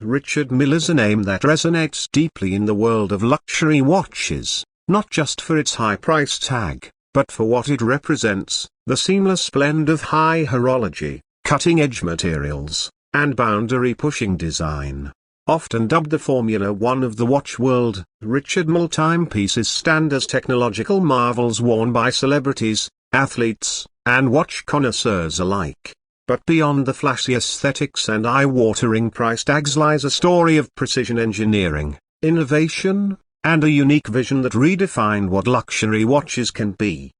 Richard Mille is a name that resonates deeply in the world of luxury watches, not just for its high price tag, but for what it represents, the seamless blend of high horology, cutting-edge materials, and boundary-pushing design. Often dubbed the Formula One of the watch world, Richard Mille timepieces stand as technological marvels worn by celebrities, athletes, and watch connoisseurs alike. But beyond the flashy aesthetics and eye-watering price tags lies a story of precision engineering, innovation, and a unique vision that redefined what luxury watches can be.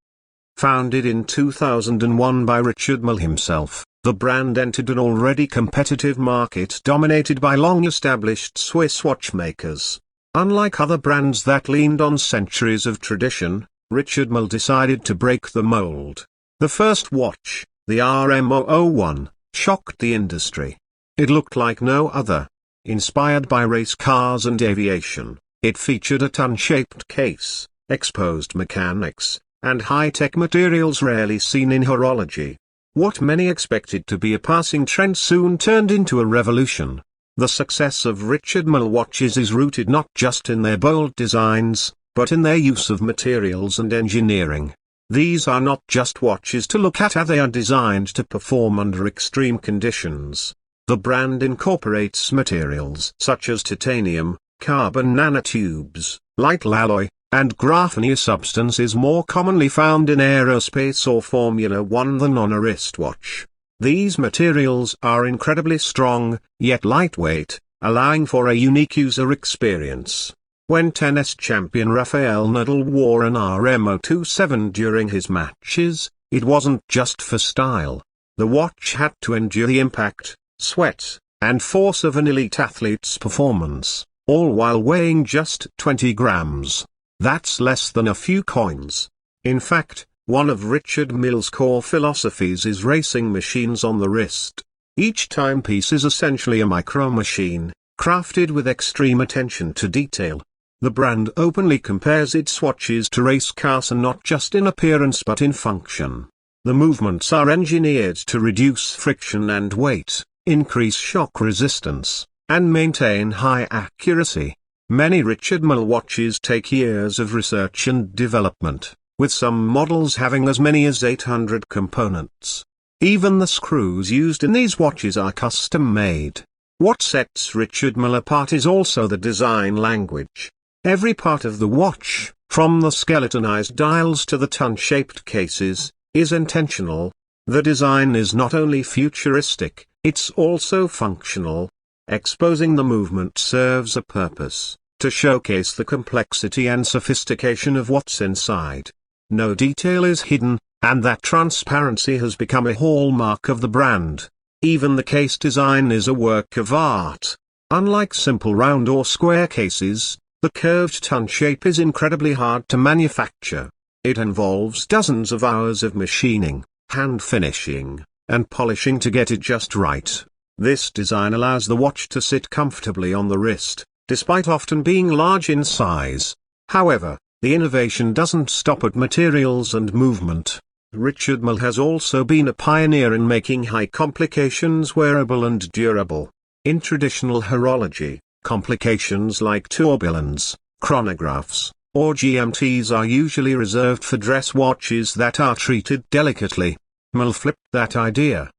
Founded in 2001 by Richard Mille himself, the brand entered an already competitive market dominated by long-established Swiss watchmakers. Unlike other brands that leaned on centuries of tradition, Richard Mille decided to break the mold. The first watch, the RM001, shocked the industry. It looked like no other. Inspired by race cars and aviation, it featured a ton-shaped case, exposed mechanics, and high-tech materials rarely seen in horology. What many expected to be a passing trend soon turned into a revolution. The success of Richard Mille watches is rooted not just in their bold designs, but in their use of materials and engineering. These are not just watches to look at, they are designed to perform under extreme conditions. The brand incorporates materials such as titanium, carbon nanotubes, light alloy, and graphene substances more commonly found in aerospace or Formula One than on a wristwatch. These materials are incredibly strong, yet lightweight, allowing for a unique user experience. When tennis champion Rafael Nadal wore an RM027 during his matches, it wasn't just for style. The watch had to endure the impact, sweat, and force of an elite athlete's performance, all while weighing just 20 grams. That's less than a few coins. In fact, one of Richard Mille's core philosophies is racing machines on the wrist. Each timepiece is essentially a micro-machine, crafted with extreme attention to detail. The brand openly compares its watches to race cars, and not just in appearance but in function. The movements are engineered to reduce friction and weight, increase shock resistance, and maintain high accuracy. Many Richard Mille watches take years of research and development, with some models having as many as 800 components. Even the screws used in these watches are custom-made. What sets Richard Mille apart is also the design language. Every part of the watch, from the skeletonized dials to the ton-shaped cases, is intentional. The design is not only futuristic, it's also functional. Exposing the movement serves a purpose, to showcase the complexity and sophistication of what's inside. No detail is hidden, and that transparency has become a hallmark of the brand. Even the case design is a work of art. Unlike simple round or square cases, the curved ton shape is incredibly hard to manufacture. It involves dozens of hours of machining, hand finishing, and polishing to get it just right. This design allows the watch to sit comfortably on the wrist, despite often being large in size. However, the innovation doesn't stop at materials and movement. Richard Mille has also been a pioneer in making high complications wearable and durable. In traditional horology, complications like tourbillons, chronographs, or GMTs are usually reserved for dress watches that are treated delicately. Mille flipped that idea.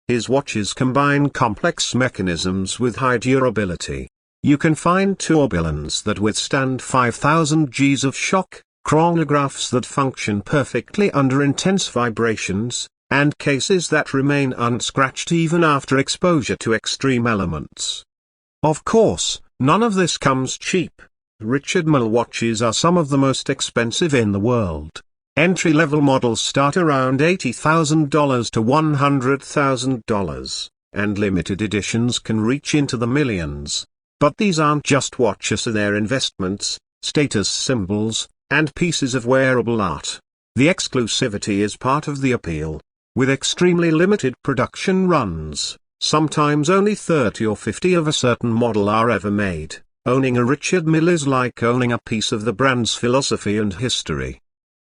His watches combine complex mechanisms with high durability. You can find tourbillons that withstand 5,000 Gs of shock, chronographs that function perfectly under intense vibrations, and cases that remain unscratched even after exposure to extreme elements. Of course, none of this comes cheap. Richard Mille watches are some of the most expensive in the world. Entry-level models start around $80,000 to $100,000, and limited editions can reach into the millions. But these aren't just watches, they're investments, status symbols, and pieces of wearable art. The exclusivity is part of the appeal. With extremely limited production runs, sometimes only 30 or 50 of a certain model are ever made, owning a Richard Mille is like owning a piece of the brand's philosophy and history.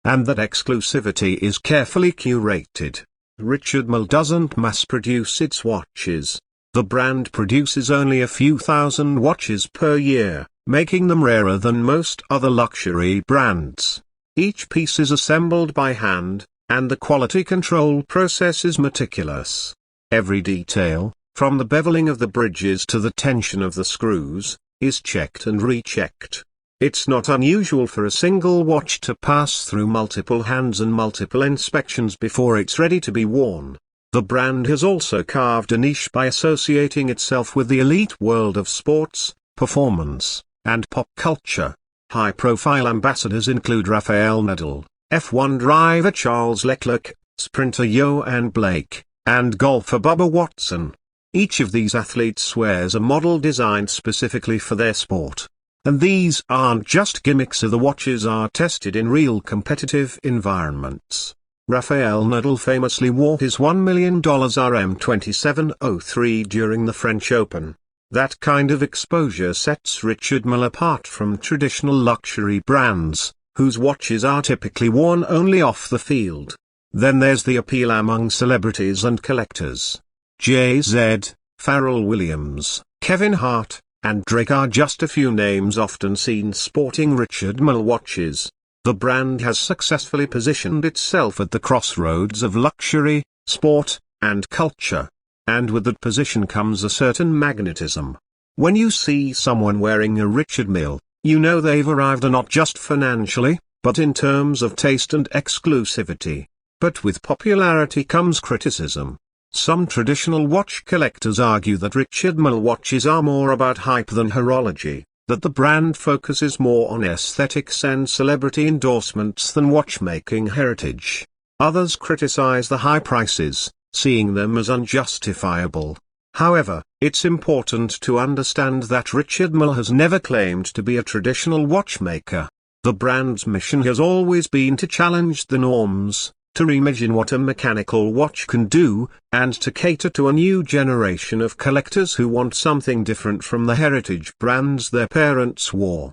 And that exclusivity is carefully curated. Richard Mille doesn't mass-produce its watches. The brand produces only a few thousand watches per year, making them rarer than most other luxury brands. Each piece is assembled by hand, and the quality control process is meticulous. Every detail, from the beveling of the bridges to the tension of the screws, is checked and rechecked. It's not unusual for a single watch to pass through multiple hands and multiple inspections before it's ready to be worn. The brand has also carved a niche by associating itself with the elite world of sports, performance, and pop culture. High-profile ambassadors include Rafael Nadal, F1 driver Charles Leclerc, sprinter Johan Blake, and golfer Bubba Watson. Each of these athletes wears a model designed specifically for their sport. And these aren't just gimmicks, the watches are tested in real competitive environments. Rafael Nadal famously wore his $1 million RM2703 during the French Open. That kind of exposure sets Richard Mille apart from traditional luxury brands, whose watches are typically worn only off the field. Then there's the appeal among celebrities and collectors. Jay-Z, Pharrell Williams, Kevin Hart, and Drake are just a few names often seen sporting Richard Mille watches. The brand has successfully positioned itself at the crossroads of luxury, sport, and culture. And with that position comes a certain magnetism. When you see someone wearing a Richard Mille, you know they've arrived not just financially, but in terms of taste and exclusivity. But with popularity comes criticism. Some traditional watch collectors argue that Richard Mille watches are more about hype than horology, that the brand focuses more on aesthetics and celebrity endorsements than watchmaking heritage. Others criticize the high prices, seeing them as unjustifiable. However, it's important to understand that Richard Mille has never claimed to be a traditional watchmaker. The brand's mission has always been to challenge the norms, to reimagine what a mechanical watch can do, and to cater to a new generation of collectors who want something different from the heritage brands their parents wore.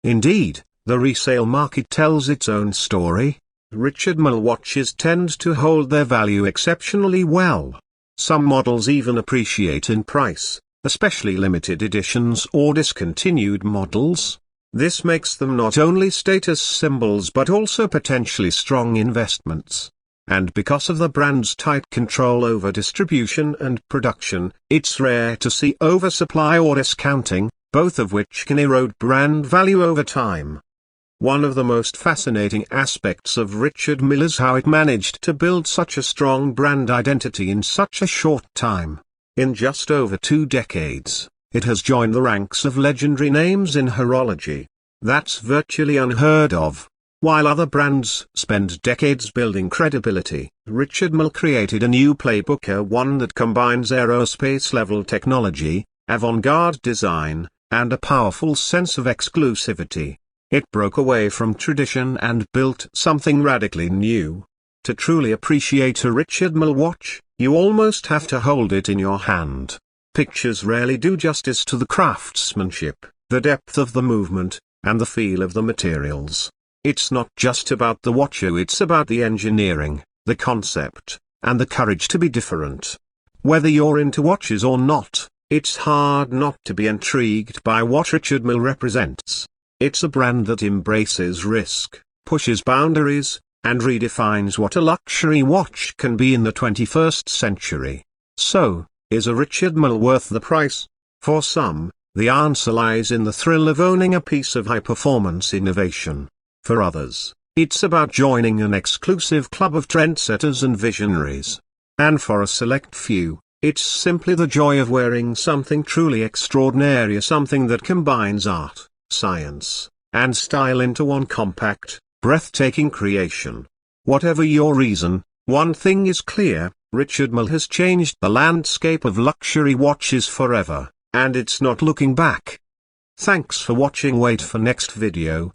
Indeed, the resale market tells its own story. Richard Mille watches tend to hold their value exceptionally well. Some models even appreciate in price, especially limited editions or discontinued models. This makes them not only status symbols but also potentially strong investments. And because of the brand's tight control over distribution and production, it's rare to see oversupply or discounting, both of which can erode brand value over time. One of the most fascinating aspects of Richard Mille is how it managed to build such a strong brand identity in such a short time. In just over 2 decades, it has joined the ranks of legendary names in horology. That's virtually unheard of. While other brands spend decades building credibility, Richard Mille created a new playbook, one that combines aerospace-level technology, avant-garde design, and a powerful sense of exclusivity. It broke away from tradition and built something radically new. To truly appreciate a Richard Mille watch, you almost have to hold it in your hand. Pictures rarely do justice to the craftsmanship, the depth of the movement, and the feel of the materials. It's not just about the watch, it's about the engineering, the concept, and the courage to be different. Whether you're into watches or not, it's hard not to be intrigued by what Richard Mille represents. It's a brand that embraces risk, pushes boundaries, and redefines what a luxury watch can be in the 21st century. So, is a Richard Mille worth the price? For some, the answer lies in the thrill of owning a piece of high-performance innovation. For others, it's about joining an exclusive club of trendsetters and visionaries. And for a select few, it's simply the joy of wearing something truly extraordinary, something that combines art, science, and style into one compact, breathtaking creation. Whatever your reason, one thing is clear: Richard Mille has changed the landscape of luxury watches forever, and it's not looking back. Thanks for watching. Wait for next video,